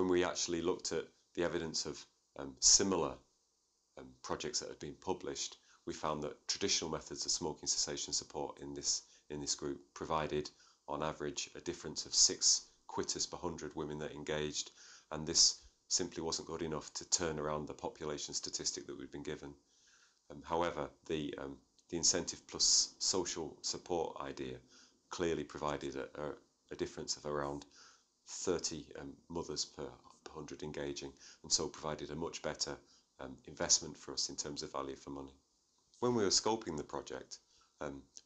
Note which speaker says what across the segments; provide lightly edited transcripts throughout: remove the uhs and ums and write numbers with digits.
Speaker 1: when we actually looked at the evidence of similar projects that had been published, we found that traditional methods of smoking cessation support in this group provided, on average, a difference of 6 quitters per 100 women that engaged, and this simply wasn't good enough to turn around the population statistic that we'd been given. However, the incentive plus social support idea clearly provided a difference of around 30 mothers per 100 engaging, and so provided a much better investment for us in terms of value for money. When we were scoping the project,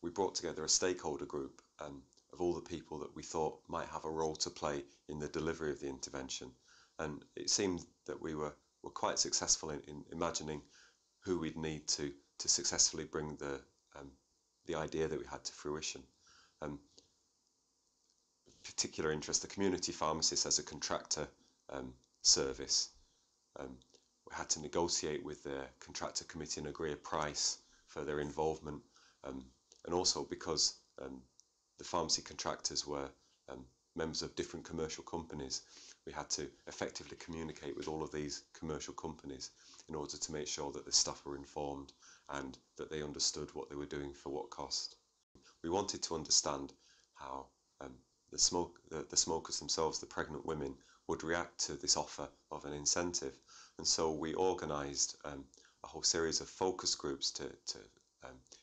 Speaker 1: we brought together a stakeholder group of all the people that we thought might have a role to play in the delivery of the intervention, and it seemed that we were quite successful in imagining who we'd need to successfully bring the idea that we had to fruition. Particular interest, the community pharmacist as a contractor service. We had to negotiate with the contractor committee and agree a price for their involvement, and also because the pharmacy contractors were members of different commercial companies, we had to effectively communicate with all of these commercial companies in order to make sure that the staff were informed and that they understood what they were doing for what cost. We wanted to understand how the smokers themselves, the pregnant women, would react to this offer of an incentive, and so we organised a whole series of focus groups to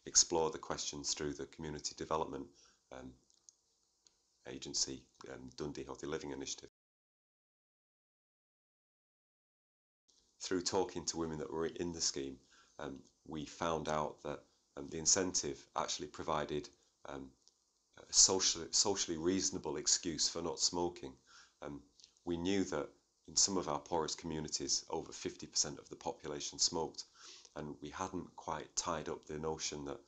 Speaker 1: explore the questions through the community development agency, Dundee Healthy Living Initiative. Through talking to women that were in the scheme, we found out that the incentive actually provided a socially reasonable excuse for not smoking. We knew that in some of our poorest communities, over 50% of the population smoked, and we hadn't quite tied up the notion that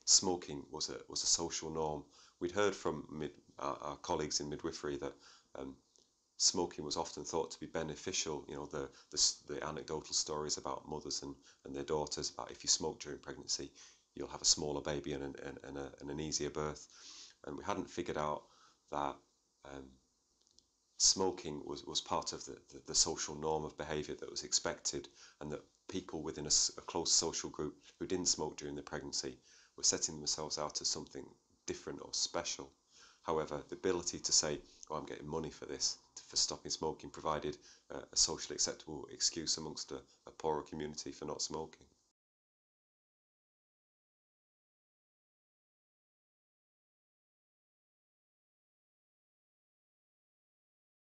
Speaker 1: smoking was a social norm. We'd heard from our colleagues in midwifery that smoking was often thought to be beneficial. You know, the anecdotal stories about mothers and their daughters about if you smoke during pregnancy, you'll have a smaller baby and an easier birth. And we hadn't figured out that smoking was part of the social norm of behaviour that was expected, and that people within a close social group who didn't smoke during the pregnancy were setting themselves out as something different or special. However, the ability to say, oh, I'm getting money for this, for stopping smoking, provided a socially acceptable excuse amongst a poorer community for not smoking.